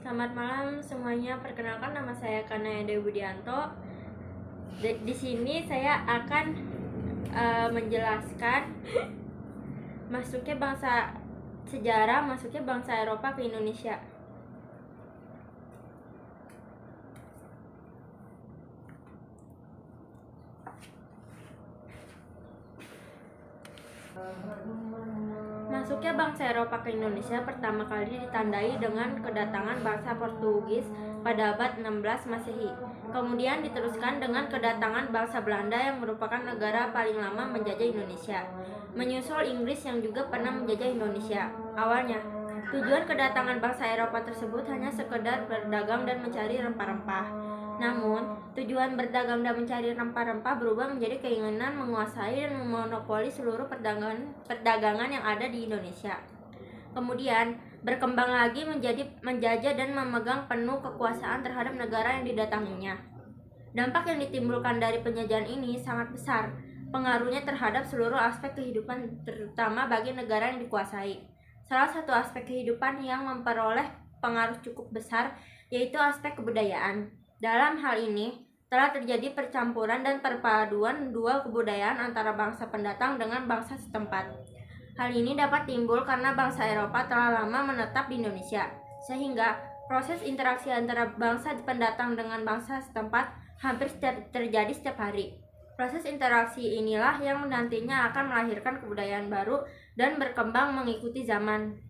Selamat malam semuanya. Perkenalkan, nama saya Kana Dewi Budianto. Di sini saya akan menjelaskan sejarah masuknya bangsa Eropa ke Indonesia. Masuknya bangsa Eropa ke Indonesia pertama kali ditandai dengan kedatangan bangsa Portugis pada abad 16 Masehi. Kemudian diteruskan dengan kedatangan bangsa Belanda yang merupakan negara paling lama menjajah Indonesia, menyusul Inggris yang juga pernah menjajah Indonesia. Awalnya, tujuan kedatangan bangsa Eropa tersebut hanya sekedar berdagang dan mencari rempah-rempah. Namun, tujuan berdagang dan mencari rempah-rempah berubah menjadi keinginan menguasai dan memonopoli seluruh perdagangan yang ada di Indonesia. Kemudian, berkembang lagi menjadi menjajah dan memegang penuh kekuasaan terhadap negara yang didatanginya. Dampak yang ditimbulkan dari penjajahan ini sangat besar. Pengaruhnya terhadap seluruh aspek kehidupan, terutama bagi negara yang dikuasai. Salah satu aspek kehidupan yang memperoleh pengaruh cukup besar yaitu aspek kebudayaan. Dalam hal ini, telah terjadi percampuran dan perpaduan dua kebudayaan antara bangsa pendatang dengan bangsa setempat. Hal ini dapat timbul karena bangsa Eropa telah lama menetap di Indonesia, sehingga proses interaksi antara bangsa pendatang dengan bangsa setempat hampir terjadi setiap hari. Proses interaksi inilah yang nantinya akan melahirkan kebudayaan baru dan berkembang mengikuti zaman.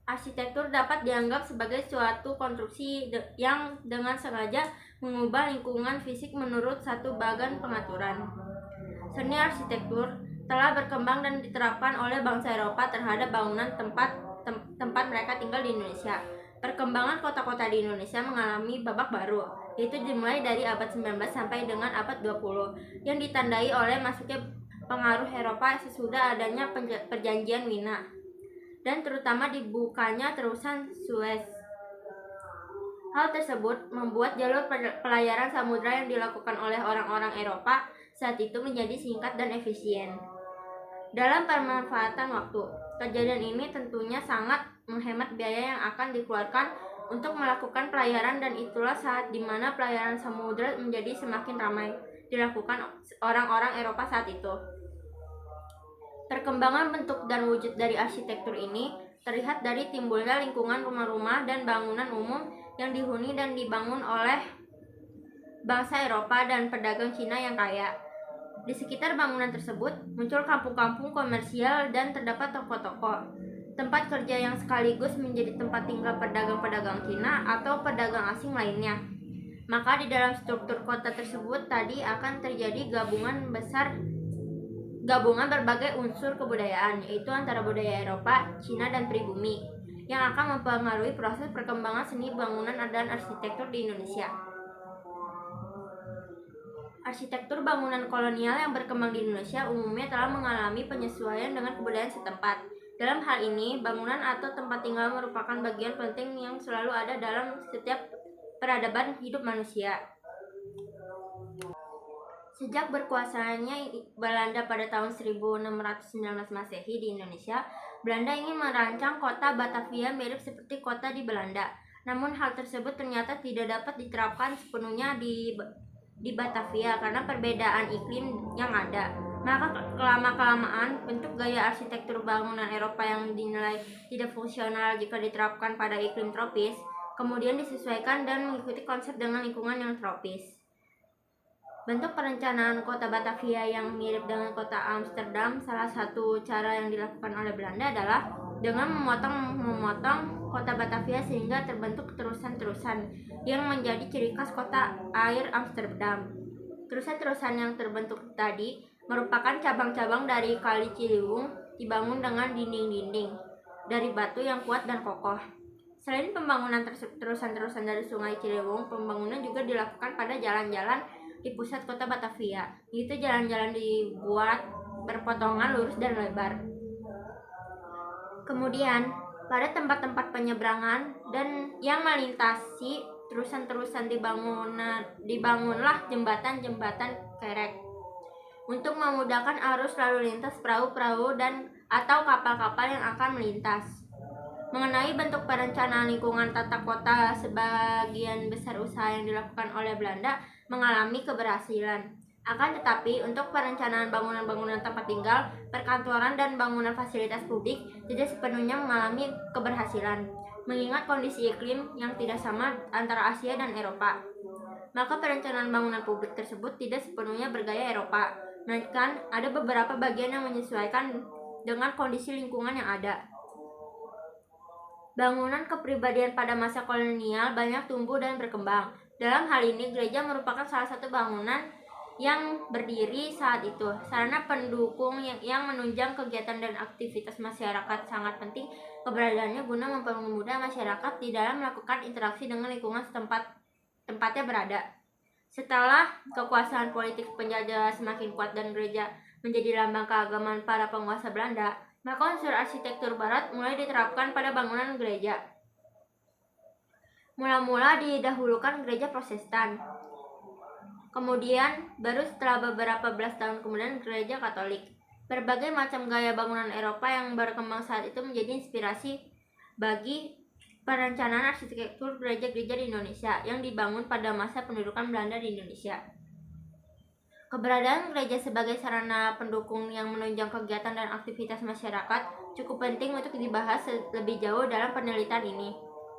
Arsitektur dapat dianggap sebagai suatu konstruksi yang dengan sengaja mengubah lingkungan fisik menurut satu bagan pengaturan. Seni arsitektur telah berkembang dan diterapkan oleh bangsa Eropa terhadap bangunan tempat mereka tinggal di Indonesia. Perkembangan kota-kota di Indonesia mengalami babak baru, yaitu dimulai dari abad 19 sampai dengan abad 20, yang ditandai oleh masuknya pengaruh Eropa sesudah adanya perjanjian Wina dan terutama dibukanya terusan Suez. Hal tersebut membuat jalur pelayaran samudra yang dilakukan oleh orang-orang Eropa saat itu menjadi singkat dan efisien. Dalam pemanfaatan waktu, kejadian ini tentunya sangat menghemat biaya yang akan dikeluarkan untuk melakukan pelayaran, dan itulah saat dimana pelayaran samudra menjadi semakin ramai dilakukan orang-orang Eropa saat itu. Perkembangan bentuk dan wujud dari arsitektur ini terlihat dari timbulnya lingkungan rumah-rumah dan bangunan umum yang dihuni dan dibangun oleh bangsa Eropa dan pedagang Cina yang kaya. Di sekitar bangunan tersebut muncul kampung-kampung komersial dan terdapat toko-toko, tempat kerja yang sekaligus menjadi tempat tinggal pedagang-pedagang Cina atau pedagang asing lainnya. Maka di dalam struktur kota tersebut tadi akan terjadi gabungan berbagai unsur kebudayaan, yaitu antara budaya Eropa, Cina, dan pribumi, yang akan mempengaruhi proses perkembangan seni bangunan dan arsitektur di Indonesia. Arsitektur bangunan kolonial yang berkembang di Indonesia umumnya telah mengalami penyesuaian dengan kebudayaan setempat. Dalam hal ini, bangunan atau tempat tinggal merupakan bagian penting yang selalu ada dalam setiap peradaban hidup manusia. Sejak berkuasanya Belanda pada tahun 1619 Masehi di Indonesia, Belanda ingin merancang kota Batavia mirip seperti kota di Belanda. Namun hal tersebut ternyata tidak dapat diterapkan sepenuhnya di Batavia karena perbedaan iklim yang ada. Maka kelama-kelamaan bentuk gaya arsitektur bangunan Eropa yang dinilai tidak fungsional jika diterapkan pada iklim tropis, kemudian disesuaikan dan mengikuti konsep dengan lingkungan yang tropis. Bentuk perencanaan kota Batavia yang mirip dengan kota Amsterdam, salah satu cara yang dilakukan oleh Belanda adalah dengan memotong kota Batavia sehingga terbentuk terusan-terusan yang menjadi ciri khas kota air Amsterdam. Terusan-terusan yang terbentuk tadi merupakan cabang-cabang dari Kali Ciliwung, dibangun dengan dinding-dinding dari batu yang kuat dan kokoh. Selain pembangunan terusan-terusan dari Sungai Ciliwung, pembangunan juga dilakukan pada jalan-jalan di pusat kota Batavia. Itu jalan-jalan dibuat berpotongan lurus dan lebar. Kemudian, pada tempat-tempat penyeberangan dan yang melintasi terusan-terusan dibangunlah jembatan-jembatan kerek untuk memudahkan arus lalu lintas perahu-perahu dan atau kapal-kapal yang akan melintas. Mengenai bentuk perencanaan lingkungan tata kota, sebagian besar usaha yang dilakukan oleh Belanda mengalami keberhasilan. Akan tetapi, untuk perencanaan bangunan-bangunan tempat tinggal, perkantoran, dan bangunan fasilitas publik tidak sepenuhnya mengalami keberhasilan. Mengingat kondisi iklim yang tidak sama antara Asia dan Eropa, maka perencanaan bangunan publik tersebut tidak sepenuhnya bergaya Eropa, melainkan ada beberapa bagian yang menyesuaikan dengan kondisi lingkungan yang ada. Bangunan kepribadian pada masa kolonial banyak tumbuh dan berkembang. Dalam hal ini, gereja merupakan salah satu bangunan yang berdiri saat itu. Sarana pendukung yang menunjang kegiatan dan aktivitas masyarakat sangat penting keberadaannya guna mempermudah masyarakat di dalam melakukan interaksi dengan lingkungan tempatnya berada. Setelah kekuasaan politik penjajah semakin kuat dan gereja menjadi lambang keagamaan para penguasa Belanda, maka unsur arsitektur barat mulai diterapkan pada bangunan gereja. Mula-mula didahulukan gereja Protestan. Kemudian, baru setelah beberapa belas tahun kemudian gereja Katolik. Berbagai macam gaya bangunan Eropa yang berkembang saat itu menjadi inspirasi bagi perencanaan arsitektur gereja-gereja di Indonesia yang dibangun pada masa pendudukan Belanda di Indonesia. Keberadaan gereja sebagai sarana pendukung yang menunjang kegiatan dan aktivitas masyarakat cukup penting untuk dibahas lebih jauh dalam penelitian ini.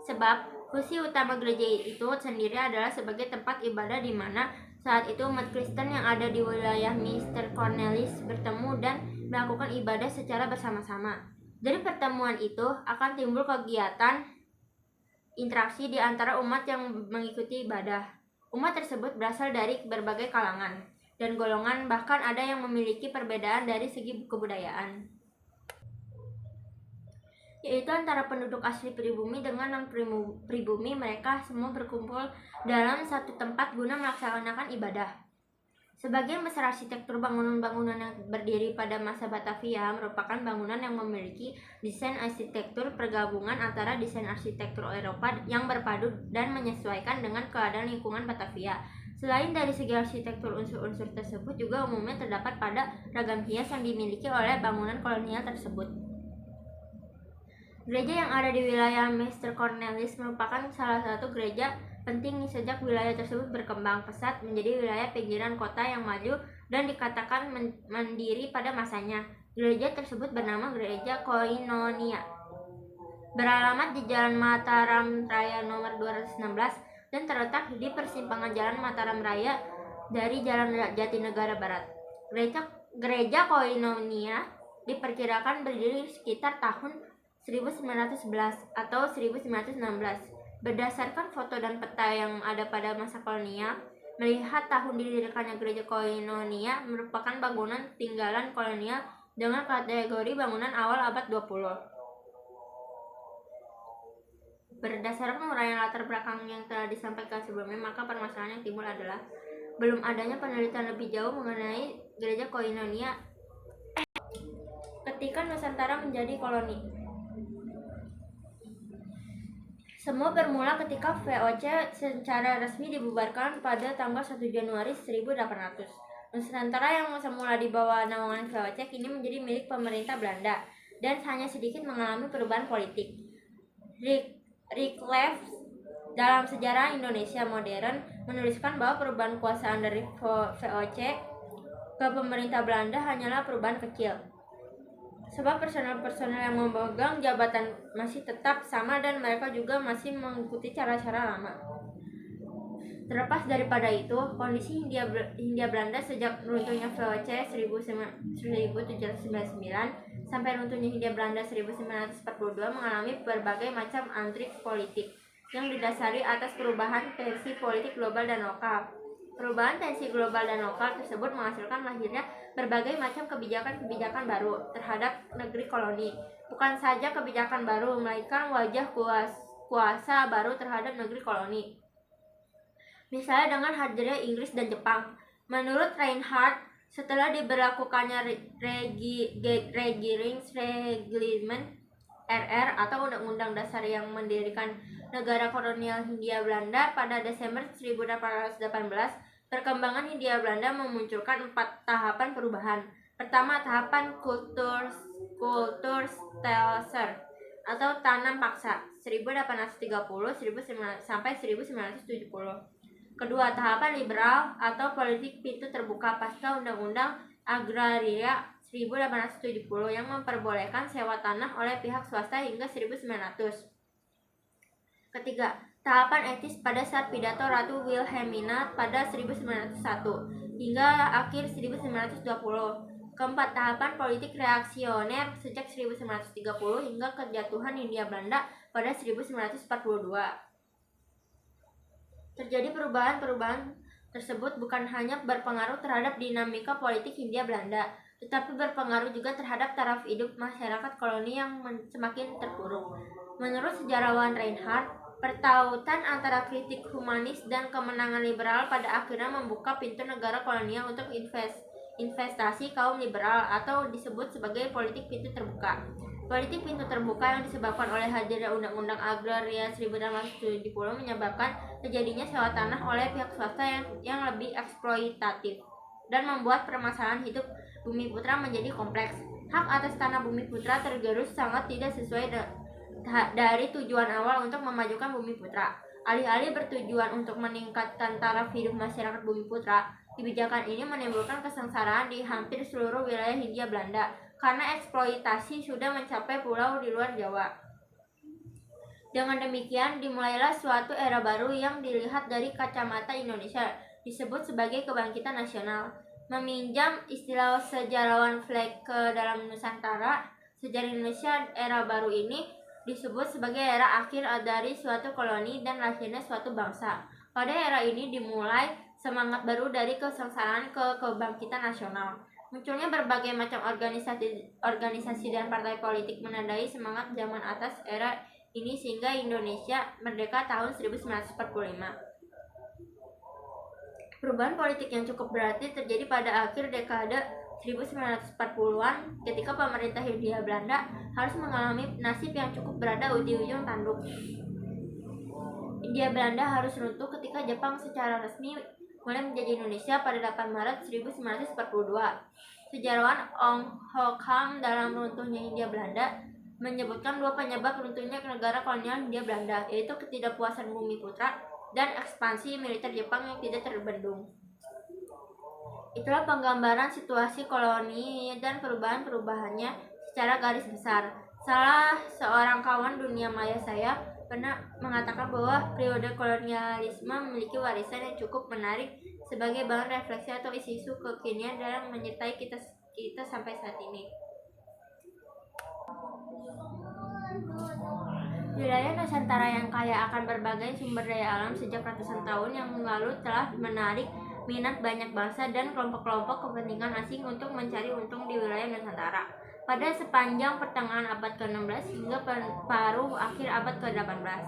Sebab, fungsi utama gereja itu sendiri adalah sebagai tempat ibadah di mana saat itu umat Kristen yang ada di wilayah Mr. Cornelis bertemu dan melakukan ibadah secara bersama-sama. Dari pertemuan itu akan timbul kegiatan interaksi di antara umat yang mengikuti ibadah. Umat tersebut berasal dari berbagai kalangan dan golongan, bahkan ada yang memiliki perbedaan dari segi kebudayaan, yaitu antara penduduk asli pribumi dengan non-pribumi. Mereka semua berkumpul dalam satu tempat guna melaksanakan ibadah. Sebagian besar arsitektur bangunan-bangunan yang berdiri pada masa Batavia merupakan bangunan yang memiliki desain arsitektur pergabungan antara desain arsitektur Eropa yang berpadu dan menyesuaikan dengan keadaan lingkungan Batavia. Selain dari segi arsitektur, unsur-unsur tersebut juga umumnya terdapat pada ragam hias yang dimiliki oleh bangunan kolonial tersebut. Gereja yang ada di wilayah Mr. Cornelis merupakan salah satu gereja penting sejak wilayah tersebut berkembang pesat menjadi wilayah pinggiran kota yang maju dan dikatakan mandiri pada masanya. Gereja tersebut bernama Gereja Koinonia. Beralamat di Jalan Mataram Raya nomor 216 dan terletak di persimpangan Jalan Mataram Raya dari Jalan Jatinegara Barat. Gereja Koinonia diperkirakan berdiri sekitar tahun 1911 atau 1916. Berdasarkan foto dan peta yang ada pada masa kolonial, melihat tahun didirikannya Gereja Koinonia merupakan bangunan tinggalan kolonial dengan kategori bangunan awal abad 20. Berdasarkan uraian latar belakang yang telah disampaikan sebelumnya, maka permasalahan yang timbul adalah belum adanya penelitian lebih jauh mengenai Gereja Koinonia ketika Nusantara menjadi koloni. Semua bermula ketika VOC secara resmi dibubarkan pada tanggal 1 Januari 1800. Nusantara yang semula di bawah naungan VOC kini menjadi milik pemerintah Belanda dan hanya sedikit mengalami perubahan politik. Rickleff dalam Sejarah Indonesia Modern menuliskan bahwa perubahan kekuasaan dari VOC ke pemerintah Belanda hanyalah perubahan kecil, sebab personel-personel yang memegang jabatan masih tetap sama dan mereka juga masih mengikuti cara-cara lama. Terlepas daripada itu, kondisi Hindia Belanda sejak runtuhnya VOC 1799 sampai runtuhnya Hindia Belanda 1942 mengalami berbagai macam antrik politik yang didasari atas perubahan tensi politik global dan lokal. Perubahan tensi global dan lokal tersebut menghasilkan lahirnya berbagai macam kebijakan-kebijakan baru terhadap negeri koloni. Bukan saja kebijakan baru, melainkan wajah kuasa baru terhadap negeri koloni. Misalnya dengan hadirnya Inggris dan Jepang. Menurut Reinhardt, setelah diberlakukannya Regierungsreglement RR atau Undang-Undang Dasar yang mendirikan negara kolonial Hindia Belanda pada Desember 1818, perkembangan Hindia Belanda memunculkan 4 tahapan perubahan. Pertama, tahapan Kulturstelser atau tanam paksa 1830 sampai 1970. Kedua, tahapan liberal atau politik pintu terbuka pasca Undang-Undang Agraria 1870 yang memperbolehkan sewa tanah oleh pihak swasta hingga 1900. Ketiga, tahapan etis pada saat pidato Ratu Wilhelmina pada 1901 hingga akhir 1920. Keempat, tahapan politik reaksioner sejak 1930 hingga kejatuhan Hindia Belanda pada 1942. Terjadi perubahan-perubahan tersebut bukan hanya berpengaruh terhadap dinamika politik Hindia Belanda, tetapi berpengaruh juga terhadap taraf hidup masyarakat koloni yang semakin terpuruk. Menurut sejarawan Reinhardt, pertautan antara kritik humanis dan kemenangan liberal pada akhirnya membuka pintu negara kolonial untuk investasi kaum liberal atau disebut sebagai politik pintu terbuka. Politik pintu terbuka yang disebabkan oleh hadirnya Undang-Undang Agraria 1970 menyebabkan terjadinya sewa tanah oleh pihak swasta yang lebih eksploitatif dan membuat permasalahan hidup Bumi Putra menjadi kompleks. Hak atas tanah Bumi Putra tergerus sangat tidak sesuai dari tujuan awal untuk memajukan Bumi Putra. Alih-alih bertujuan untuk meningkatkan taraf hidup masyarakat Bumi Putra, kebijakan ini menimbulkan kesengsaraan di hampir seluruh wilayah Hindia Belanda karena eksploitasi sudah mencapai pulau di luar Jawa. Dengan demikian, dimulailah suatu era baru yang dilihat dari kacamata Indonesia, disebut sebagai kebangkitan nasional. Meminjam istilah sejarawan Fleck ke dalam Nusantara, sejarah Indonesia era baru ini disebut sebagai era akhir dari suatu koloni dan lahirnya suatu bangsa. Pada era ini dimulai semangat baru dari kesengsaraan ke kebangkitan nasional. Munculnya berbagai macam organisasi dan partai politik menandai semangat zaman atas era ini sehingga Indonesia merdeka tahun 1945. Perubahan politik yang cukup berarti terjadi pada akhir dekade 1940-an ketika pemerintah Hindia Belanda harus mengalami nasib yang cukup berada di ujung tanduk. Hindia Belanda harus runtuh ketika Jepang secara resmi mulai menjajah Indonesia pada 8 Maret 1942. Sejarawan Ong Hokham dalam runtuhnya Hindia Belanda menyebutkan dua penyebab runtuhnya negara kolonial Hindia Belanda, yaitu ketidakpuasan Bumi Putra dan ekspansi militer Jepang yang tidak terbendung. Itulah penggambaran situasi koloni dan perubahan-perubahannya secara garis besar. Salah seorang kawan dunia maya saya pernah mengatakan bahwa periode kolonialisme memiliki warisan yang cukup menarik sebagai bahan refleksi atau isu-isu kekinian dalam menyertai kita sampai saat ini. Wilayah Nusantara yang kaya akan berbagai sumber daya alam sejak ratusan tahun yang lalu telah menarik minat banyak bangsa dan kelompok-kelompok kepentingan asing untuk mencari untung di wilayah Nusantara. Pada sepanjang pertengahan abad ke-16 hingga paruh akhir abad ke-18,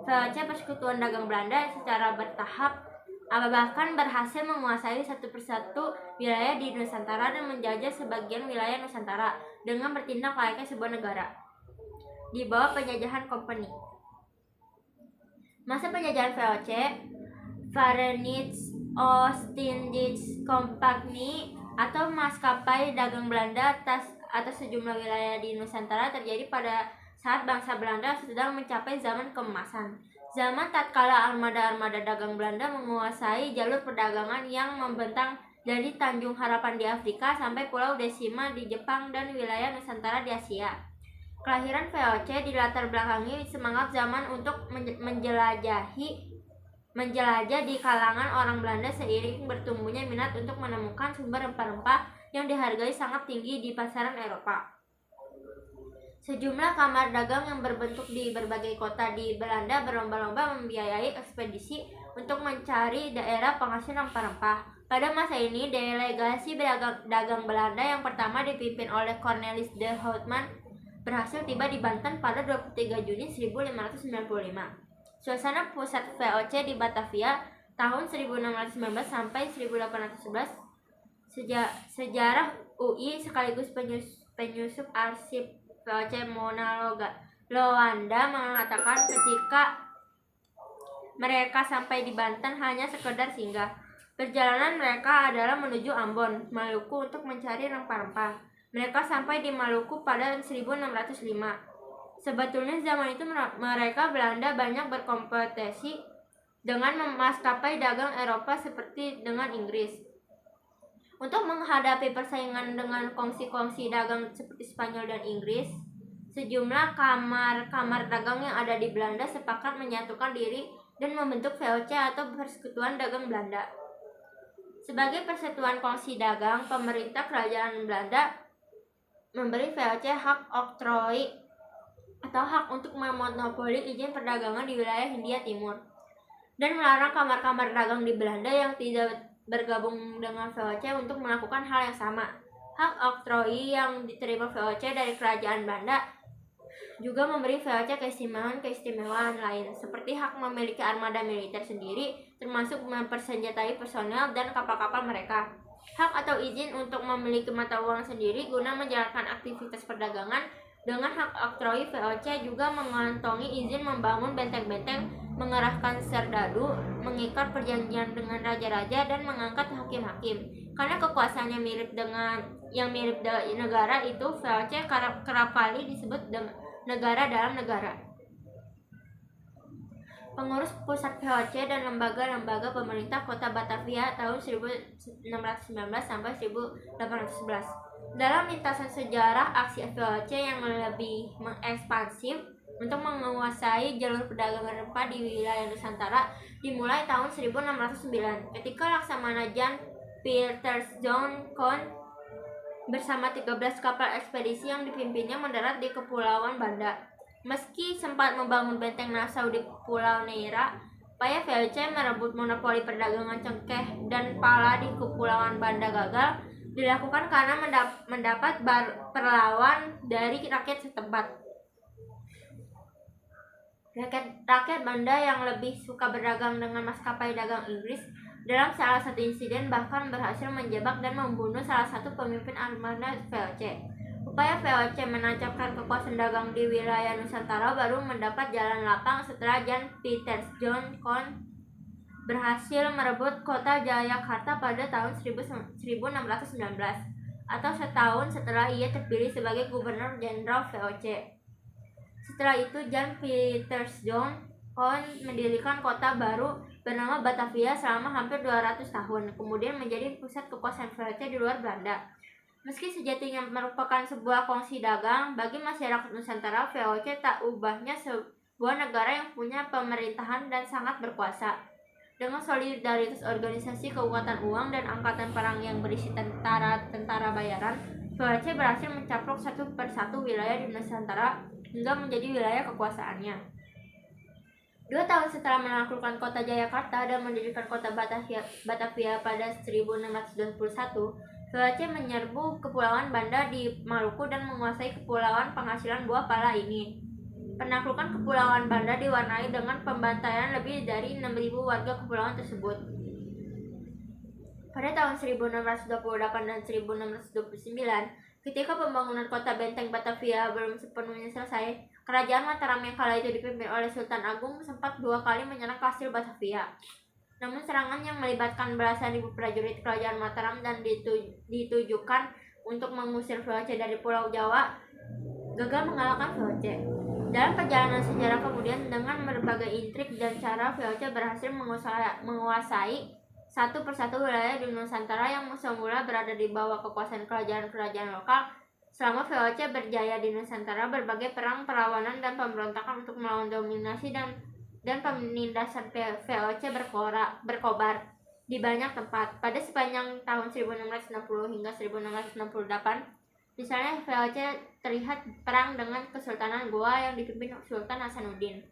VOC Persekutuan Dagang Belanda secara bertahap bahkan berhasil menguasai satu persatu wilayah di Nusantara dan menjajah sebagian wilayah Nusantara dengan bertindak layaknya sebuah negara di bawah penjajahan kompeni. Masa penjajahan VOC, Verenigd Oostindische Compagnie atau maskapai dagang Belanda atas sejumlah wilayah di Nusantara terjadi pada saat bangsa Belanda sedang mencapai zaman keemasan. Zaman tatkala armada-armada dagang Belanda menguasai jalur perdagangan yang membentang dari Tanjung Harapan di Afrika sampai Pulau Desima di Jepang dan wilayah Nusantara di Asia. Kelahiran VOC dilatar belakangi semangat zaman untuk menjelajah di kalangan orang Belanda seiring bertumbuhnya minat untuk menemukan sumber rempah-rempah yang dihargai sangat tinggi di pasaran Eropa. Sejumlah kamar dagang yang berbentuk di berbagai kota di Belanda berlomba-lomba membiayai ekspedisi untuk mencari daerah penghasil rempah-rempah. Pada masa ini, delegasi dagang Belanda yang pertama dipimpin oleh Cornelis de Houtman berhasil tiba di Banten pada 23 Juni 1595. Suasana pusat VOC di Batavia tahun 1619 sampai 1811. Sejarah UI sekaligus penyusup arsip VOC Mona Lowanda mengatakan ketika mereka sampai di Banten hanya sekedar singgah. Perjalanan mereka adalah menuju Ambon, Maluku untuk mencari rempah-rempah. Mereka sampai di Maluku pada 1605. Sebetulnya zaman itu mereka Belanda banyak berkompetisi dengan maskapai dagang Eropa seperti dengan Inggris. Untuk menghadapi persaingan dengan kongsi-kongsi dagang seperti Spanyol dan Inggris, sejumlah kamar dagang yang ada di Belanda sepakat menyatukan diri dan membentuk VOC atau Persekutuan Dagang Belanda. Sebagai persatuan kongsi dagang, pemerintah kerajaan Belanda memberi VOC hak oktroi atau hak untuk memonopoli izin perdagangan di wilayah Hindia Timur dan melarang kamar-kamar dagang di Belanda yang tidak bergabung dengan VOC untuk melakukan hal yang sama. Hak oktroi yang diterima VOC dari kerajaan Belanda juga memberi VOC keistimewaan lain, seperti hak memiliki armada militer sendiri, termasuk mempersenjatai personel dan kapal-kapal mereka. Hak atau izin untuk memiliki mata uang sendiri guna menjalankan aktivitas perdagangan. Dengan hak oktroi, VOC juga mengantongi izin membangun benteng-benteng, mengerahkan serdadu, mengikat perjanjian dengan raja-raja, dan mengangkat hakim-hakim. Karena kekuasaannya mirip dengan negara itu, VOC kerap kali disebut negara dalam negara. Pengurus pusat VOC dan lembaga-lembaga pemerintah Kota Batavia tahun 1619 sampai 1811. Dalam lintasan sejarah aksi VOC yang lebih mengekspansif untuk menguasai jalur perdagangan rempah di wilayah Nusantara dimulai tahun 1609 ketika Laksamana Jan Pieterszoon John bersama 13 kapal ekspedisi yang dipimpinnya mendarat di Kepulauan Banda. Meski sempat membangun benteng Nassau di Pulau Neira, upaya VOC merebut monopoli perdagangan cengkeh dan pala di Kepulauan Banda gagal dilakukan karena mendapat perlawan dari rakyat setempat. Rakyat Banda yang lebih suka berdagang dengan maskapai dagang Inggris dalam salah satu insiden bahkan berhasil menjebak dan membunuh salah satu pemimpin armada VOC. Upaya VOC menancapkan kekuasaan dagang di wilayah Nusantara baru mendapat jalan lapang setelah Jan Pieterszoon berhasil merebut kota Jayakarta pada tahun 1619 atau setahun setelah ia terpilih sebagai Gubernur Jenderal VOC. Setelah itu Jan Pieterszoon mendirikan kota baru bernama Batavia selama hampir 200 tahun, kemudian menjadi pusat kekuasaan VOC di luar Belanda. Meski sejatinya merupakan sebuah kongsi dagang, bagi masyarakat Nusantara VOC tak ubahnya sebuah negara yang punya pemerintahan dan sangat berkuasa. Dengan solidaritas organisasi, kekuatan uang, dan angkatan perang yang berisi tentara bayaran, VOC berhasil mencaplok satu persatu wilayah di Nusantara hingga menjadi wilayah kekuasaannya. 2 tahun setelah menaklukkan kota Jayakarta dan mendirikan kota Batavia pada 1621, VOC menyerbu Kepulauan Banda di Maluku dan menguasai kepulauan penghasilan buah pala ini. Penaklukan Kepulauan Banda diwarnai dengan pembantaian lebih dari 6.000 warga kepulauan tersebut. Pada tahun 1628 dan 1629, ketika pembangunan kota benteng Batavia belum sepenuhnya selesai, kerajaan Mataram yang kala itu dipimpin oleh Sultan Agung sempat 2 kali menyerang kastil Batavia. Namun serangan yang melibatkan belasan ribu prajurit kerajaan Mataram dan ditujukan untuk mengusir VOC dari Pulau Jawa gagal mengalahkan VOC. Dalam perjalanan sejarah kemudian, dengan berbagai intrik dan cara, VOC berhasil menguasai satu persatu wilayah di Nusantara yang semula berada di bawah kekuasaan kerajaan-kerajaan lokal. Selama VOC berjaya di Nusantara, berbagai perang, perlawanan, dan pemberontakan untuk melawan dominasi dan penindasan VOC berkobar di banyak tempat. Pada sepanjang tahun 1660 hingga 1668, misalnya VOC terlihat perang dengan Kesultanan Goa yang dipimpin Sultan Hasanuddin.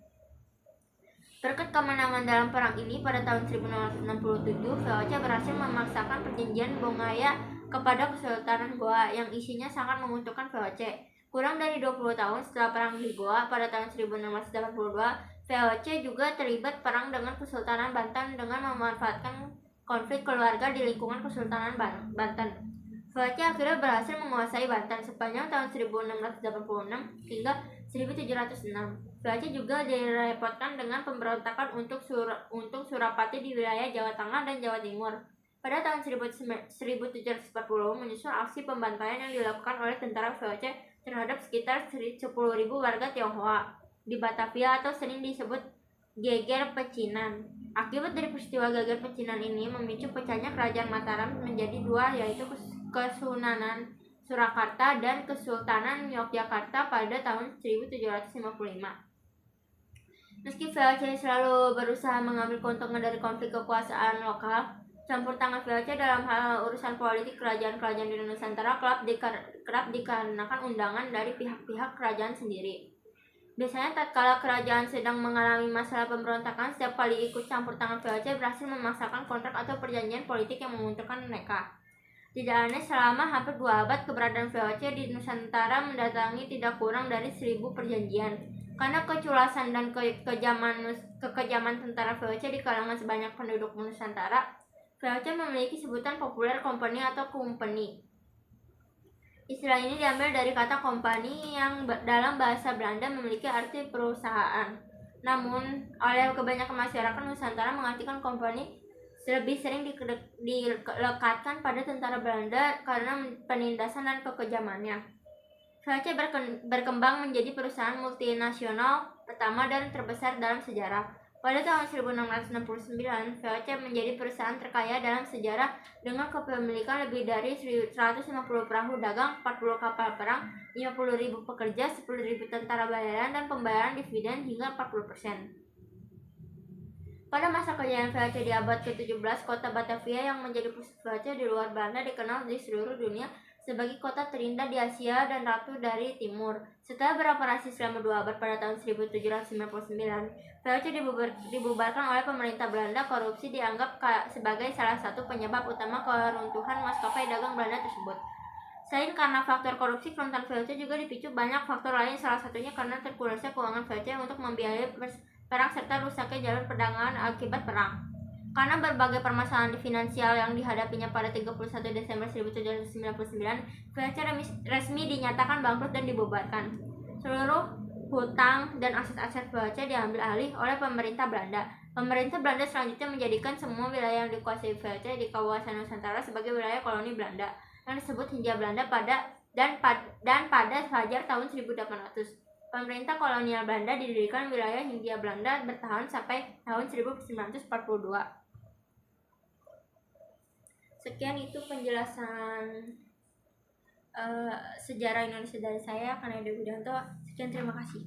Berkat kemenangan dalam perang ini, pada tahun 1667, VOC berhasil memaksakan perjanjian Bongaya kepada Kesultanan Goa yang isinya sangat menguntungkan VOC. Kurang dari 20 tahun setelah perang di Goa, pada tahun 1682, VOC juga terlibat perang dengan Kesultanan Banten dengan memanfaatkan konflik keluarga di lingkungan Kesultanan Banten. VOC akhirnya berhasil menguasai Banten sepanjang tahun 1686 hingga 1706. VOC juga direpotkan dengan pemberontakan untuk Surapati di wilayah Jawa Tengah dan Jawa Timur. Pada tahun 1740, menyusul aksi pembantaian yang dilakukan oleh tentara VOC, terhadap sekitar 10.000 warga Tionghoa di Batavia atau sering disebut geger pecinan. Akibat dari peristiwa geger pecinan ini memicu pecahnya kerajaan Mataram menjadi dua, yaitu Kesunanan Surakarta dan Kesultanan Yogyakarta pada tahun 1755. Meski VOC selalu berusaha mengambil keuntungan dari konflik kekuasaan lokal, campur tangan VOC dalam hal urusan politik kerajaan-kerajaan di Nusantara kerap dikarenakan undangan dari pihak-pihak kerajaan sendiri. Biasanya tatkala kerajaan sedang mengalami masalah pemberontakan, setiap kali ikut campur tangan VOC berhasil memaksakan kontrak atau perjanjian politik yang menguntungkan mereka. Tidak aneh, selama hampir 2 abad keberadaan VOC di Nusantara mendatangi tidak kurang dari 1.000 perjanjian. Karena keculasan dan kekejaman tentara VOC di kalangan sebanyak penduduk Nusantara, VOC memiliki sebutan populer company atau company. Istilah ini diambil dari kata company yang dalam bahasa Belanda memiliki arti perusahaan. Namun, oleh kebanyakan masyarakat Nusantara mengartikan company lebih sering dilekatkan pada tentara Belanda karena penindasan dan kekejamannya. VOC berkembang menjadi perusahaan multinasional pertama dan terbesar dalam sejarah. Pada tahun 1669, VOC menjadi perusahaan terkaya dalam sejarah dengan kepemilikan lebih dari 150 perahu dagang, 40 kapal perang, 50.000 pekerja, 10.000 tentara bayaran, dan pembayaran dividen hingga 40%. Pada masa kejayaan VOC di abad ke-17, kota Batavia yang menjadi pusat VOC di luar Belanda dikenal di seluruh dunia sebagai kota terindah di Asia dan ratu dari timur. Setelah beroperasi selama 2 abad pada tahun 1799, VOC dibubarkan oleh pemerintah Belanda. Korupsi dianggap sebagai salah satu penyebab utama keruntuhan maskapai dagang Belanda tersebut. Selain karena faktor korupsi, keruntuhan VOC juga dipicu banyak faktor lain, salah satunya karena terkulasnya keuangan VOC untuk membiayai perang serta rusaknya jalur perdagangan akibat perang. Karena berbagai permasalahan finansial yang dihadapinya pada 31 Desember 1799, VOC resmi dinyatakan bangkrut dan dibubarkan. Seluruh hutang dan aset-aset VOC diambil alih oleh pemerintah Belanda. Pemerintah Belanda selanjutnya menjadikan semua wilayah yang dikuasai VOC di kawasan Nusantara sebagai wilayah koloni Belanda, yang disebut Hindia Belanda dan pada fajar tahun 1800. Pemerintah kolonial Belanda didirikan wilayah Hindia Belanda bertahan sampai tahun 1942. Sekian itu penjelasan sejarah Indonesia dari saya, Kanada Widanto. Sekian, terima kasih.